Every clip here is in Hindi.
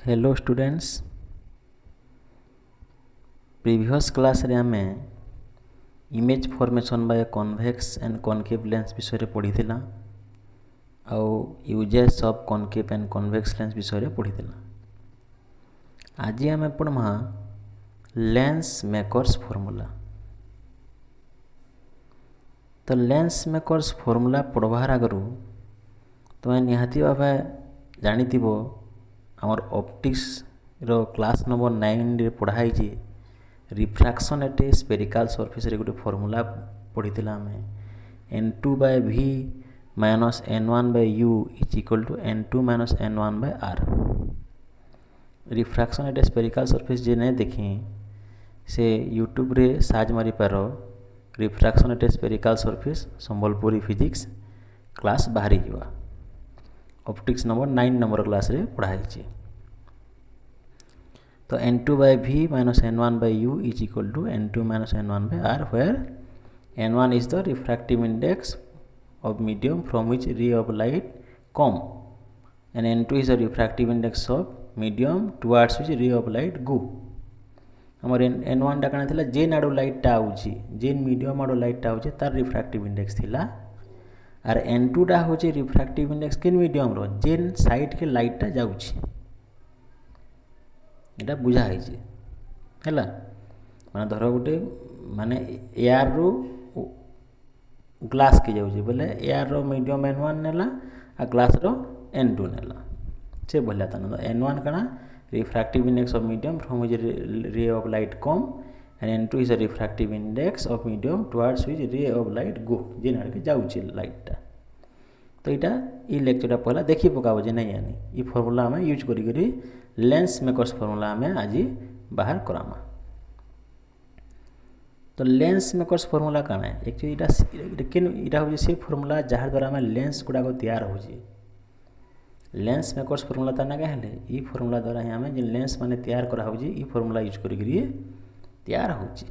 हेलो स्टूडेंट्स, प्रीवियस क्लास रे आमे image formation by convex and concave lens विषय रे पढ़ीथिला आउ uses of concave and convex lens विषय रे पढ़ीथिला। आज आमे पढ़मा लेंस मेकर्स फॉर्मूला। तो लेंस मेकर्स फॉर्मूला पढ़वार आगरू तुम्हें निहाती भावे जानिथिबो आमर ऑप्टिक्स रो क्लास नंबर 9 रे पढ़ाई जे refraction at a spherical surface रे गोटे फॉर्मूला पढ़ीथिला आमे n2 bye v minus n1 bye u is equal to n2 minus n1 bye r। Refraction at a spherical surface जे नहीं देखी से यूट्यूब रे सर्च मारी पारो refraction at a spherical surface Sambalpuri physics class बाहरी जीवा। ऑप्टिक्स नंबर 9 नंबर क्लास रे पढ़ाई छी। तो n2 bye v minus n1 bye u is equal to n2 minus n1 bye r where n1 is the refractive index of medium from which ray of light come and n2 is the refractive index of medium towards which ray of light go। हमर n1 टा कना थिला जेन आडो लाइट टा आउची जेन मीडियम आडो लाइट टा आउची तार रिफ्रैक्टिव इंडेक्स थिला आर n2 टा होची रिफ्रैक्टिव इंडेक्स केन मीडियम रो जेन साइड के लाइट टा जाउची। एटा बुझा है हैला माने धर गोटे माने एआर रो ग्लास के जाउची बोले एआर रो मीडियम n1 नेला आ ग्लास रो n2 नेला से बोला तना n1 कना refractive index of medium from which ray of light come and n2 is a refractive index of medium towards which ray of light go जेन आड़ के जाउची लाइट टा। तो इटा ई लेक्चर टा पहला देखि पकाबो जे नहीं आनी ई फार्मूला हम यूज करी करी लेंस मेकर्स फार्मूला हमें आज बाहर करामा। तो लेंस मेकर्स फार्मूला काना है एक्चुअली इटा हो से फार्मूला जहार द्वारा हमें लेंस गुडा को तैयार हो जी। लेंस मेकर्स फार्मूला तना का है ई फार्मूला द्वारा ही हमें जे लेंस माने तैयार करा हो जी ई फार्मूला यूज करी करी तैयार हो जी।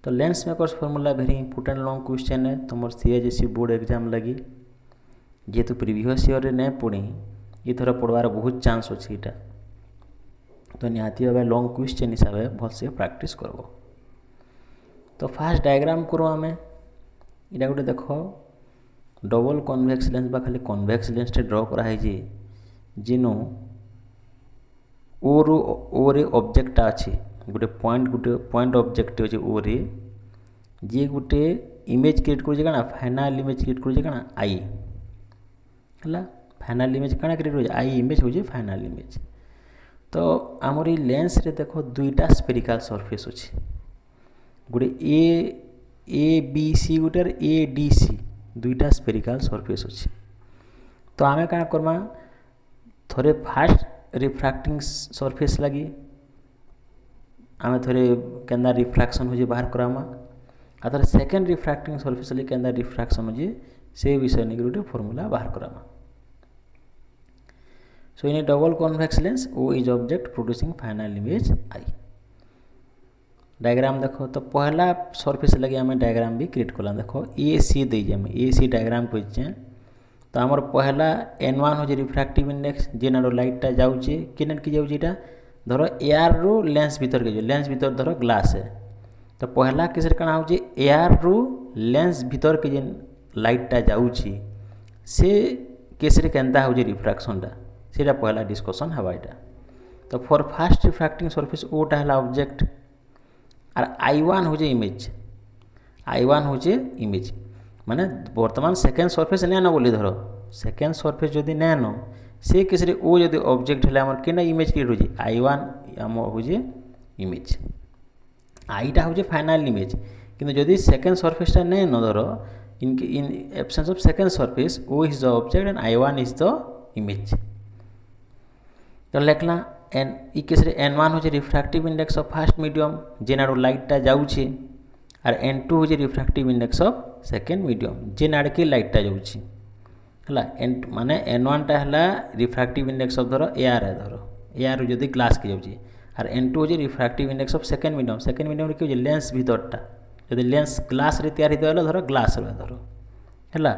तो lens makers formula very important long question है तुम सीएचएससी बोर्ड एग्जाम लगी जेहेतु प्रीवियस ईयर रे नहीं पढ़ी ये थोड़ा पढ़वार बहुत चांस अच्छी इटा। तो निहाती भाव लॉन्ग क्वेश्चन हिसाब से भल से प्रैक्टिस करब। तो फास्ट डायग्राम करो आम इटा गोटे देख डबल कन्वेक्स लेंस बा खाली कन्वेक्स लेंस टे ड्र कराई जेनु ओ रे ऑब्जेक्ट अच्छी गोटे पॉइंट ऑब्जेक्ट अच्छे ओ रे जी गोटे इमेज क्रिएट कर फाइनाल इमेज क्रिएट कर आई है फाइनाल इमेज कଣା क्रिएट हो आई इमेज हो फाइनाल इमेज। तो आमर ये लेंस रे देखो दुईटा स्फेरिकल सरफेस अच्छे गोटे ए बी सी गोटे ए डी सी दुईटा स्फेरिकल सरफेस अच्छे। तो आमे कଣା करमा थोड़े फास्ट रिफ्रैक्टिंग सरफेस लगी आमे थोड़े केंदा रिफ्रैक्शन हो बाहर करामा आ थोड़े सेकेंड रिफ्रैक्टिंग सरफेस लगी केंदा रिफ्रैक्शन हो से विषय नहीं गोटे फॉर्मूला बाहर करामा। So in a double convex lens O is object producing final image I। Diagram देखो तो पहला सरफेस लगे आम डायग्राम भी क्रिएट कला देखो ए सी ए सी डायग्राम कर तो आमर पहला n1 हो रिफ्रैक्टिव इंडेक्स जेन आड़ लाइट टा जाऊे किन की जाऊँगा धर एआर रू लेंस भीतर के लेंस भीतर धर ग्लास है तो पहला केस कଣା हो एआर रू लेंस भीतर के जेन लाइट टा जाऊँगी से केस केनता हो रिफ्रैक्शन टा सीटा पहला डिस्कसन हवा यहाँ। तो फॉर फास्ट रिफ्रैक्टिंग सरफेस ओटा है ऑब्जेक्ट और I1 हो इमेज I1 हो इमेज माने वर्तमान सेकेंड सरफेस नहीं न बोली धर सेकेंड सरफेस जदि नहीं न से केस ओ जदि ऑब्जेक्ट है आम कि इमेज क्रिएट हो I1 आम हो इमेज आईटा हो फाइनाल इमेज किंतु जदि सेकेंड सरफेसटा नहीं न धर in absence of second surface O is the object and I1 is the image. तो लिखला एन ई केस n1 हो refractive index of fast medium जेन आड़ लाइट टा जाऊे और n2 हो refractive index of second medium जेन आड़ के लाइट टा जाऊे है माने n1 टा है रिफ्रैक्टिव इंडेक्स ऑफ धर एआर है धर एआर जदि ग्लास के जाऊे और n2 हो refractive index of second medium कि लेंस भीतरटा जब लेंस ग्लास रे तैयारी होता धर ग्लास धर है।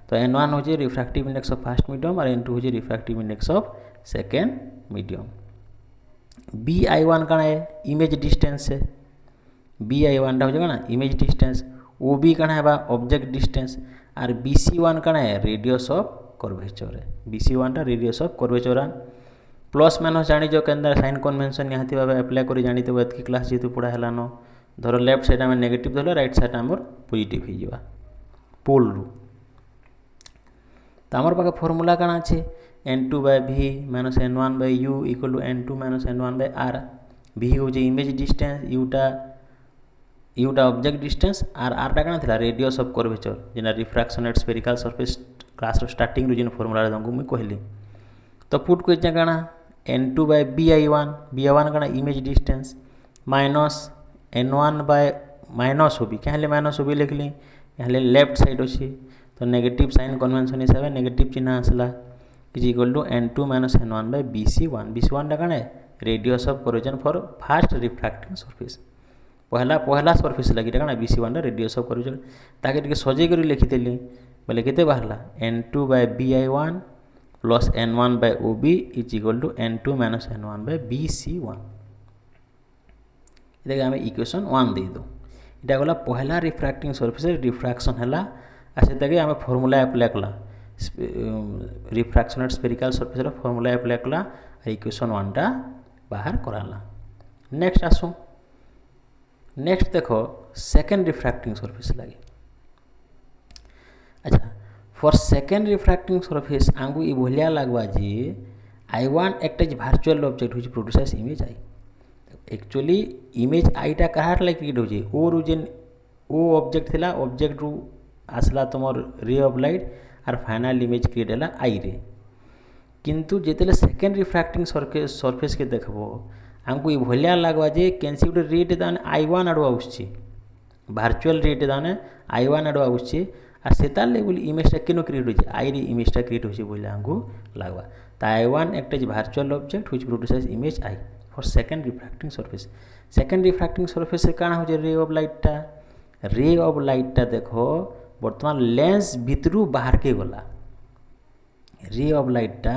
तो n1 हो refractive index of fast medium और n2 हो refractive index of second medium. BI1 कण है इमेज डिस्टेंस है, BI1 टा हो जाएगा ना इमेज डिस्टेंस। OB कण है ऑब्जेक्ट डिस्टेंस और BC1 कण है रेडियस ऑफ कर्वेचर है, BC1 टा radius of curvature. Plus minus जानी जो के साइन कन्वेंशन निहाती भाव अप्लाई कर जानी तो एतकी क्लास जेतु पढ़ा है धर लेफ्ट साइड आम नेगेटिव धरले राइट साइड आमर पॉजिटिव हो जावा पोल रु। तो आमर पाखे फॉर्मूला कण अच्छे N2/V minus N1/U equal to N2 minus N1/R। V हूँ इमेज डिस्टेंस, यूटा ऑब्जेक्ट डिस्टेंस और आरटा कण था रेडियस ऑफ कर्वेचर जेना refraction at spherical surface class starting रू जिन फॉर्मूला तुमको मुझे कहली। तो पुट को कण N2/BI1, BI1 कण image distance minus N1/ OB, क्या माइनस OB लिखली यहाँ लेफ्ट साइड अच्छी तो नेगेटिव साइन कन्वेंशन हिसाब से नेगेटिव चिन्ह आसला is equal to N2 minus N1/BC1। BC1 टा कण radius of curvature for fast refracting surface, पहला सरफेस लगी कण BC1 रेडियस ऑफ कर्वेचर ताकि सजे कर लिखिदेली बोले केते बाहरला N2/BI1 plus N1/OB is equal to N2 minus N1/BC1। ये आम इक्वेशन 1 दे दो। इटा गला पहला रिफ्रैक्टिंग सरफेस रिफ्रैक्शन है आसे आम फॉर्मूला अप्लाई कला refraction at spherical surface formula apply कला इक्वेशन 1 टा बाहर कराला। नेक्स्ट आसो नेक्स्ट देखो सेकेंड रिफ्रैक्टिंग सरफेस लगे। अच्छा फॉर सेकेंड रिफ्रैक्टिंग सरफेस आमको ये भलिया लगवा जे I1 एक virtual object which produces image I। Actually image I टा कहार लाइक क्रिएट हो जे ओ रु जेन ओ ऑब्जेक्ट थिला ऑब्जेक्ट रु आसला तुमर रे ऑफ लाइट और फाइनल इमेज क्रिएट है I रे। किंतु जेतेले सेकेंड रिफ्रैक्टिंग सरफेस के देखबो आमको ये भलिया लगवा जे कैंसी गोटे रेट दाने I1 आड़ू आसुची भार्चुअल रेट दाने I1 आड़ू आसुची और सेतार लेवल इमेजटा केनो क्रिएट होचे I रे इमेजटा क्रिएट होचे बोले आमको लगवा। तो I1 एक virtual object which produces image I for second refracting surface. Second refracting surface से काଣା हो रे ऑफ लाइट टा देखो बर्तमान लेंस भितरू बाहर के गला रे ऑफ लाइट टा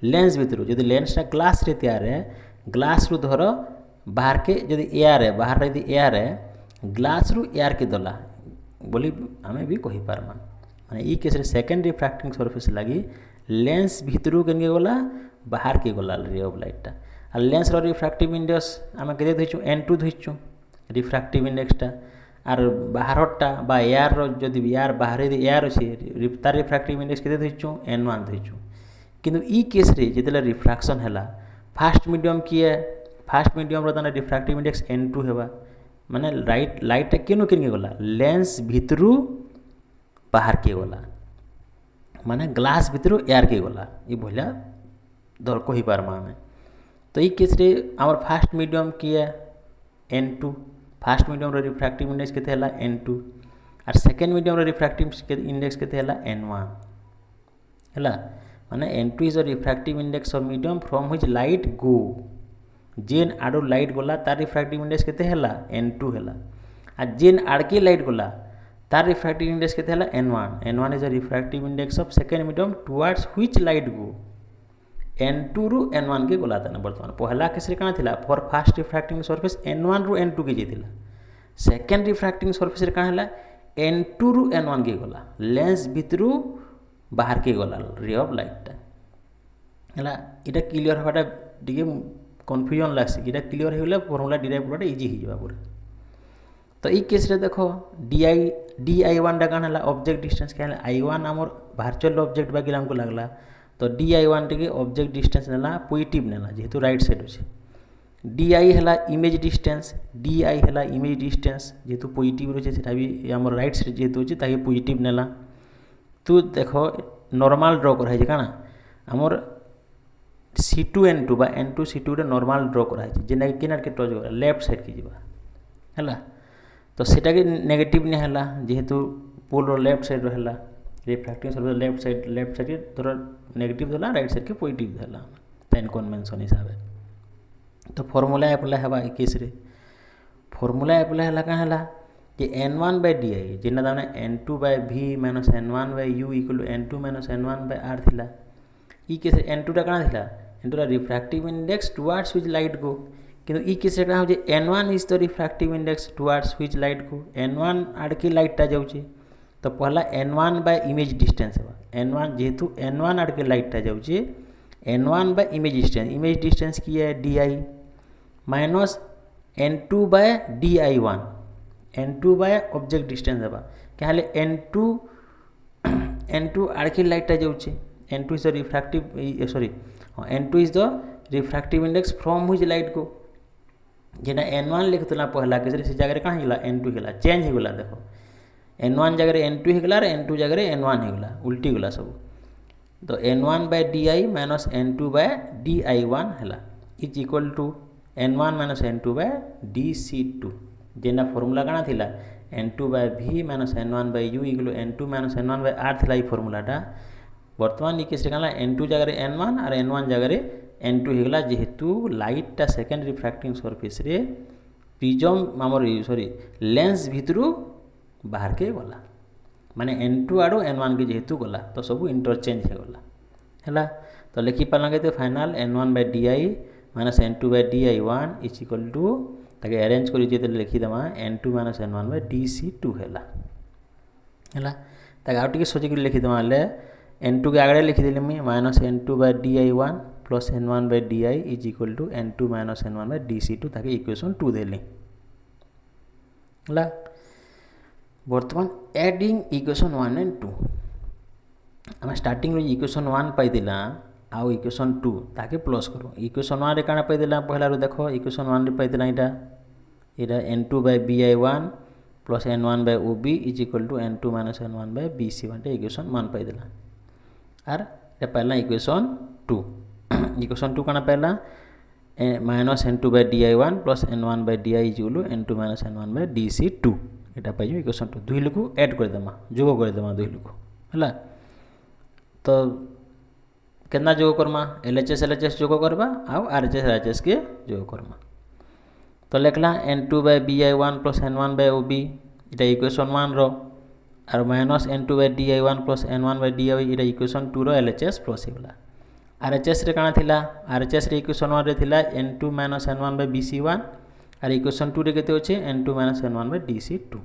लेंस भितरू जदि लेंसटा ग्लास रे तैयार है ग्लास रु धर बाहर के जदि एयर है बाहर यदि एयर है ग्लास रु एयर के दला बोली आम भी कही पार्मा माने ई केस रे सेकेंड रिफ्रैक्टिंग सरफेस लगी लेंस भितरू के गला बाहर के गला रे ऑफ लाइट टा और लेंस रो रिफ्रैक्टिव इंडेक्स आम के धोचु N2 धोचु रिफ्रैक्टिव इंडेक्सटा और बाहरटा बा एयर जदि एयर बाहर यदि एयर अच्छे तार रिफ्रैक्टिव इंडेक्स के धोचु N1 धोचु। किंतु ई केस रे जितेला रिफ्रैक्शन है फास्ट मीडियम किए फास्ट मीडियम रो रिफ्रैक्टिव इंडेक्स N2 हेबा माने लाइट केनु के गला लेंस भितरू बाहर के गला माने ग्लास भितरू एयर के गला ये भलिया दर कही पारमा आमे। तो ये केस रे आमर फास्ट मीडियम किए N2 फास्ट मीडियम रो रिफ्रैक्टिव इंडेक्स केते हला N2 और सेकेंड मीडियम रो रिफ्रैक्टिव इंडेक्स केते हला N1 हला माने N2 is a refractive index of medium from which light go जेन आडो लाइट गला तार रिफ्रैक्टिव इंडेक्स केते हला N2 हला और जेन आड़के लाइट गला तार रिफ्रैक्टिव इंडेक्स केते हला N1 is a refractive index of second medium towards which light go N2 रु N1 के गला था बर्तमान पहला केस रे काना थिला for fast refracting surface N1 रु N2 के जेतिला सेकेंड रिफ्रैक्टिंग सरफेस रे काना हला N2 रु N1 के गला लेंस भितरू बाहर के गला रे ऑफ लाइट हला इटा क्लियर हवाटा टिके कन्फ्यूजन लागसी इटा क्लियर होले फॉर्मूला डिराइव करवाटा इजी हो जाबा पूरा। तो ई केस रे देखो DI1 टा काना हला ऑब्जेक्ट डिस्टेंस क्या I1 आमर भार्चुअल ऑब्जेक्ट बाकी हमको लागला तो DI1 टे ऑब्जेक्ट डिस्टेंस नेला पॉजिटिव नेला जेहेतु राइट साइड अच्छे DI है इमेज डिस्टेंस DI है इमेज डिस्टेंस जेहेतु पॉजिटिव रही है भी आम राइट साइड जेहेतु अच्छे ताकि पॉजिटिव नेला। तो देखो नॉर्मल ड्रॉ कराई काना आमर C2 N2 बा N2 C2 रे नॉर्मल ड्रॉ कराई जेना किनार के टच कर लेफ्ट साइड की जीवा है तो सेटा के नेगेटिव ने हला जेहेतु पोल रो लेफ्ट साइड रहला रिफ्रैक्टिंग सरफेस लेफ्ट साइड धर नेगेटिव देला राइट साइड के पॉजिटिव देला साइन कन्वेंशन हिसाब से। तो फॉर्मूला अप्लाई हेबा ए केस रे फॉर्मूला अप्लाई हला का हला जे N1/DI जेना दाने N2/V minus N1/U equal to N2 minus N1/R थिला ई केस N2 टा काना थिला into the refractive index towards which light go किंतु ई केस रे हो जे n1 is the refractive index towards which light को n1 आड़ की लाइट टा जाउचे तो पहला n1 बाय इमेज डिस्टेंस है n1 जेहेतु n1 आड़ के लाइट टा जाउचे n1 बाय इमेज डिस्टेंस की है di minus n2 by di1 n2 by object distance है क्या ले n2 आड़ की लाइट टा जाउचे n2 is the refractive sorry n2 is the refractive index from which light को जेना n1 लिखतला पहला केस से जगह कहाँ हिला n2 हिला चेंज हिगला देखो n1 जगह n2 हिगला और n2 जगह n1 हिगला उल्टी गला सब तो n1 by di minus n2 by di1 हला is equal to n1 minus n2 by dc2 जेना फॉर्मूला काना थिला n2 bye v minus n1 bye u equal n2 minus n1 bye r थिला ई फॉर्मूलाटा वर्तमान ई केस काना n2 जगह n1 और n1 जगह n2 हिगला जेहेतु लाइटा सेकेंड रिफ्रैक्टिंग सरफेस रे प्रिज्म आमर सॉरी लेंस भितरु बाहर के गला माने n2 आड़ो n1 के जेहेतु गला तो सब इंटरचेंज हो गला हैला तो लिखि पाला के final n1 by di minus n2 by di1 is equal to ताके अरेंज करि जे लिखि दमा n2 minus n1 by dc2 हैला ताके आउट के सोचे के लिखि दमा ले n2 के आगे लिखि देली मी minus n2 by di1 plus n1 by di is equal to n2 minus n1 by dc2 ताकि इक्वेशन 2 देली ला वर्तमान एडिंग इक्वेशन 1 एंड 2 हम स्टार्टिंग रो इक्वेशन 1 पाई दिला आउ इक्वेशन 2 ताकि प्लस करो इक्वेशन 1 रे काना पाई दिला पहला रो देखो इक्वेशन 1 रे पाई दिला इटा n2 by bi1 plus n1 by ob is equal to n2 minus n1 by bc1 equation 1 पाई दिला आर ये पहला इक्वेशन 2 इक्वेशन 2 काना पहला minus n2 by di1 plus n1 by di is equal to n2 minus n1 by dc2 एटा पाइ जो इक्वेशन 2 दुई लोग ऐड कर देमा जोग कर देमा दुई लोग हला तो केतना जोग करमा LHS जोग करबा आ RHS के जोग करमा तो लिखला n2 by bi1 plus n1 by ob एटा इक्वेशन 1 रो और minus n2 by di1 plus n1 by di एटा इक्वेशन 2 रो LHS प्लस हिला RHS रे काना थिला RHS रे इक्वेशन 1 रे थिला n2 minus n1 by bc1 और इक्वेशन 2 रे केते होचे n2 minus n1 by dc2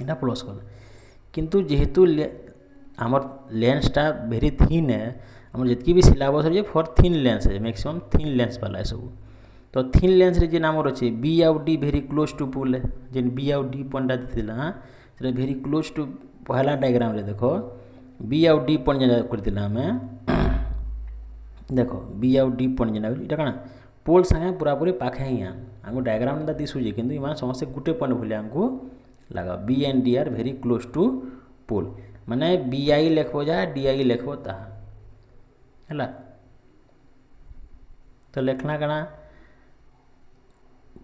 Etah plus कला किंतु जेहेतु हमर लेंसटा वेरी थिन है हमर जतकी भी सिलेबस रे फॉर थिन लेंस है मैक्सिमम थिन लेंस वाला है सब तो थिन लेंस रे जे नाम रचे b आउ d very close to pole है जेन b आउ d पॉइंट दिथिला से वेरी क्लोज टू पहला डायग्राम रे देखो b आउ d पॉइंट जे कर दिला हमें देखो b आउ d पॉइंट जेना इटा काना पोल संगे पूरा पूरी पाखे ही हमको डायग्राम दा दिसु जे किंतु इमान समस्त गुटे पॉइंट भले हमको लगा b and d are very close to pole माने bi लिखबो जा di लिखबो ता हला तो लिखना काना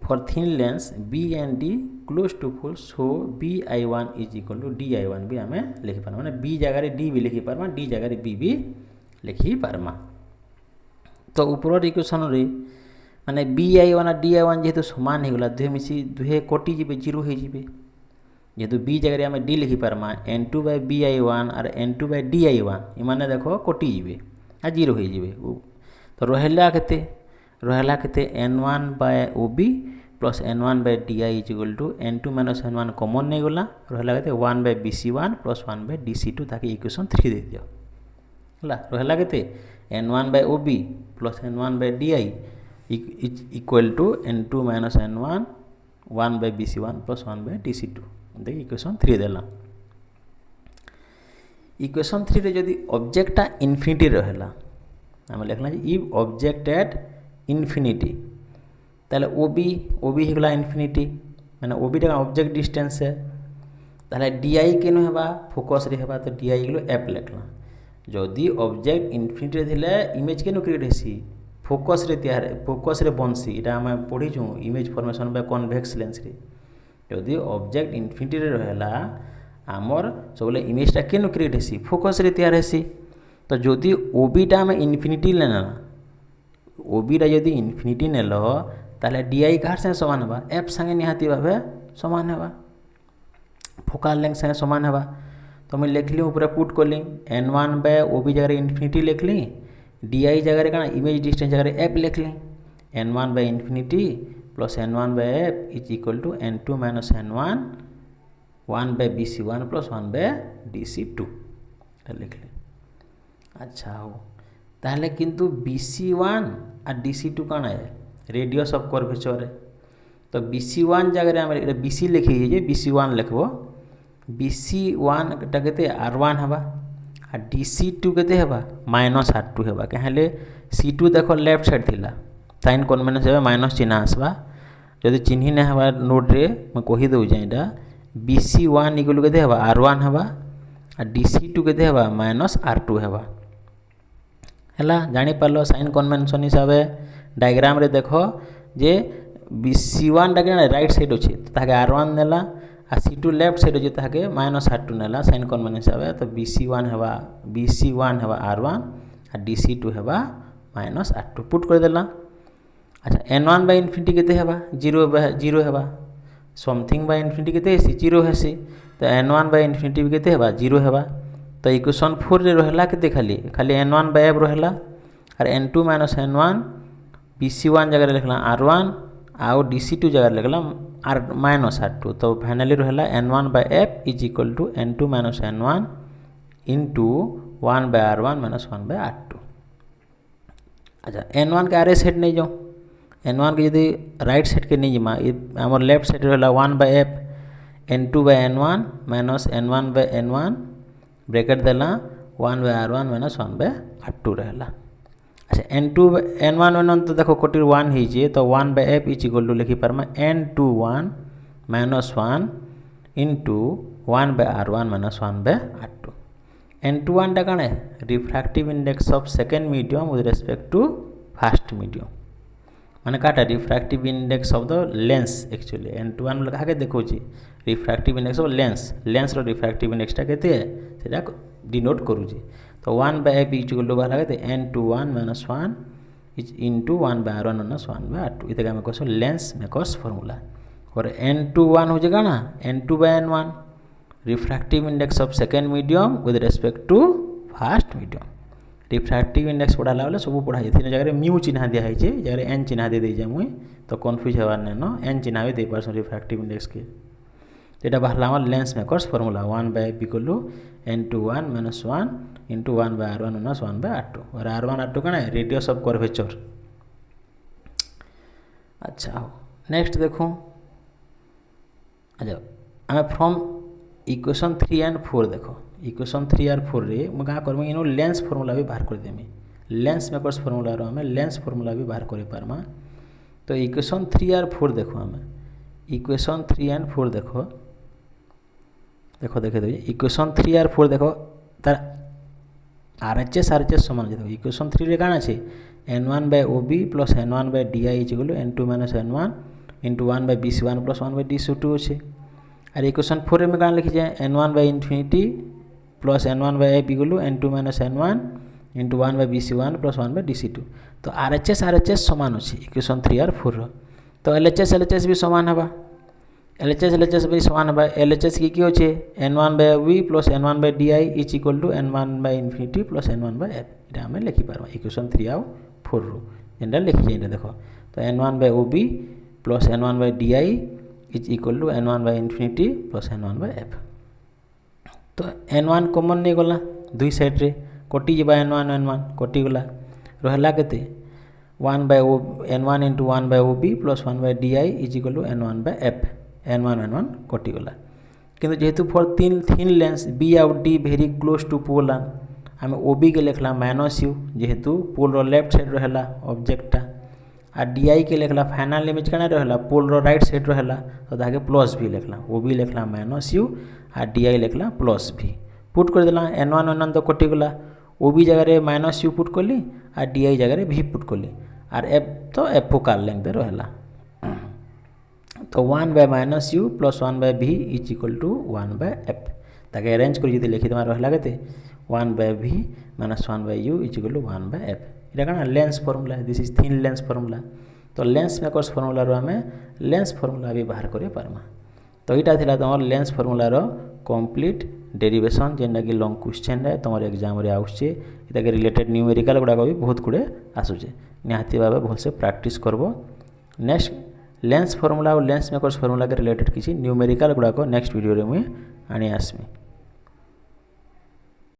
for thin lens b and d close to pole so bi1 is equal to di1 भी हमें लिखि पारमा माने b जगह रे d भी लिखि पारमा d जगह रे b भी लिखि पारमा तो ऊपर इक्वेशन रे माने bi1 और di1 जेहेतु समान हे गला दुहे मिसी दुहे कोटि जिबे जीरो हे जिबे जेहेतु b जगह रे हमें d लिखि पारमा n2 बाय bi1 और n2 बाय di1 इ माने देखो कोटि जिबे आ जीरो हे जिबे तो रहला केते n1 by ob plus n1 by di is equal to n2 minus n1 common नै गला रहला केते 1 by bc1 plus 1 by dc2 ताकि इक्वेशन 3 दे दियो हला रहला केते n1 by ob plus n1 by di equal to n2 minus n1 1 by bc1 plus 1 by dc2 देखिए इक्वेशन 3 देला इक्वेशन 3 रे जदी ऑब्जेक्टटा इन्फिनिटी रहला हम लिखला जे इफ ऑब्जेक्ट एट इन्फिनिटी ताले ob हिगला इन्फिनिटी माने ob टा ऑब्जेक्ट डिस्टेंस है ताले di केनो हेबा फोकस रे हेबा तो di हिगलो f लिखला जदी ऑब्जेक्ट इन्फिनिटी थिले इमेज केनो क्रिएट हेसी फोकस रे बनसी इटा हम पढी छु image formation by convex lens रे जदी ऑब्जेक्ट इन्फिनिटी रे रहला हमर सबले इमेजटा केनो क्रिएट हेसी फोकस रे तैयार हेसी तो जदी ob टा हम इन्फिनिटी लेना ob टा जदी इन्फिनिटी नेलो ताले di कार संगे समान हेबा f संगे निहाती भाबे समान हेबा फोकल लेंथ संगे समान हेबा तो मैं लिखली ऊपर पुट करली n1 बाय ob जगह इन्फिनिटी लिखली डी जगह कण इमेज डिस्टेंस जगह एफ लिखली n1 by infinity plus n1 by एफ is equal to n2 minus n1 1 by bc1 plus 1 by dc2 लिखली। अच्छा हो ताहले किंतु bc1 और dc2 कण है रेडियस ऑफ कर्वेचर है तो bc1 जगह आम bc लिखी है bc1 लिखब bc1 टा केते r1 हवा आ dc2 केते हवा माइनस r2 हवा कहले c2 देखो लेफ्ट साइड थिला साइन कन्वेंशन से माइनस चिन्ह आसवा जदि चिन्ह ना हवा नोट रे मैं कहि दउ जाइडा bc1 इक्वल केते हवा r1 हवा आ dc2 केते हवा माइनस r2 हवा हैला जानि पालो साइन कन्वेंशन हिसाब डायग्राम रे देखो जे bc1 टा के राइट साइड अछि ताके r1 नेला आ c2 लेफ्ट साइड अछि ताके माइनस r2 नेला साइन कन्वेंशन हिसाब तो bc1 हवा r1 आ dc2 हवा माइनस r2 पुट कर देला। अच्छा n1 बाय इनफिनिटी केते हवा 0 हवा समथिंग बाय इनफिनिटी केते हेसी 0 हेसी तो n1 बाय इनफिनिटी केते हवा 0 हवा तो इक्वेशन 4 रे रहला केते खाली n1 बाय f रहला और n2 माइनस n1 bc1 जगह लिखला r1 आउ dc2 जगह लिखला r माइनस r2 तो फाइनली रहला n1 by f is equal to n2 minus n1 into 1 by r1 minus 1 by r2। अच्छा n1 के आरे साइड नहीं जाओ n1 के यदि राइट साइड के नहीं जमा आमर लेफ्ट साइड रहला 1 by f n2 by n1 minus n1 by n1 bracket देला 1 by r1 minus 1 by r2 रहला। अच्छा n1 तो देखो कोटी 1 है तो 1 by f is equal to लिखी पारमा n21 minus 1 into 1 by r1 minus 1 by r2 n21 टा कण है refractive index of second medium with respect to first medium माने काटा refractive index of the lens actually n21 लगा के देखो रिफ्रैक्टिव इंडेक्स ऑफ लेंस रो रिफ्रैक्टिव इंडेक्स टा केते है सेटा डिनोट करू तो 1 by f is equal to बाहर आगे n21 minus 1 is into 1 by r1 minus 1 by r2 इतने में कहसो लेंस मेकर्स फार्मूला और n21 हो जाएगा ना n2 by n1 refractive index of second medium with respect to first medium refractive index पढ़ाला बेले सब पढ़ा जाए जगह म्यू चिन्ह दिया है जगह n चिन्ह दे दीजिए मुई तो कन्फ्यूज हबार नहीं n चिन्ह भी दे पार्स रिफ्रैक्टिव इंडेक्स के ये बाहर आम lens makers formula 1 by f equal to n21 minus 1 into 1 by r1 minus 1 by r2 और r1 r2 कौन है रेडियस ऑफ कर्वेचर। अच्छा हो नेक्स्ट देखो अच्छा आम फ्रॉम इक्वेशन 3 एंड 4 देखो इक्वेशन 3 और 4 रे मैं क्या करमी इनो लेंस फार्मूला भी बाहर कर देमी लेंस मेकर्स फार्मूला रो हमें लेंस फार्मूला भी बाहर कर पारमा तो इक्वेशन 3 और 4 देखो हमें इक्वेशन 3 एंड 4 देखो देखो देखे दे इक्वेशन 3 और 4 देखो तार RHS समान देखो इक्वेशन 3 रे काना अछि n1 by OB plus n1 by DI is equal to n2 minus n1 into 1 by bc1 plus 1 by dc2 अछि और इक्वेशन 4 में काना लिखि जाए n1 by infinity plus n1 by f equal to n2 minus n1 into 1 by bc1 plus 1 by dc2 तो RHS समान अछि इक्वेशन 3 और 4 तो LHS भी समान हबा LHS भी समान है LHS की होचे n1 by v plus n1 by di is equal to n1 by infinity plus n1 by f इटा हमें लिखि पारबा इक्वेशन 3 और 4 रो जेंडा लिखि जाइना देखो तो n1 by ob plus n1 by di is equal to n1 by infinity plus n1 by f तो n1 कॉमन नहीं गला दुई साइड रे कटि जबा n1 कटि गला रहला केते 1 by n1 into 1 by ob plus 1 by di is equal to n1 by f n1 कटिगला किंतु जेहेतु फॉर थिन लेंस बी आउ D very close to pole आम ओबी के लिखला माइनस यू जेहेतु पोल रो लेफ्ट साइड रहला ऑब्जेक्टा आ डी के लिखला फाइनल इमेज कना रहला पोल रो राइट साइड रहला तो ताके प्लस भी लिखला ओबी लिखला माइनस यू आ डी लिखला प्लस भी पुट कर देला n1 तो कटिगला ओबी जगह रे माइनस यू पुट करली आ डी जगह रे भी पुट करली और एफ तो एफ फोकल लेंथ रहला तो 1 by minus u plus 1 by v is equal to 1 by f ताके अरेंज कर जदि लिखि तमार रहला केते 1 by v minus 1 by u is equal to 1 by f इटा कना lens formula this is thin lens formula तो लेंस मेकर्स फार्मूला रो हमें लेंस फार्मूला भी बाहर करे पारमा तो इटा थिला तमर लेंस फार्मूला रो कंप्लीट डेरिवेशन जेंडा कि लॉन्ग क्वेश्चन है तमर एग्जाम रे आउछे इताके रिलेटेड न्यूमेरिकाल गुड़ाक भी बहुत गुड़े आसूचे निहाती भाव भलसे प्रैक्टिस करबो। नेक्स्ट लेंस फॉर्मूला और लेंस मेकर्स फॉर्मूला के रिलेटेड किसी न्यूमेरिकाल गुड़ाक नेक्स्ट वीडियो रे मुझे आनी आसमी।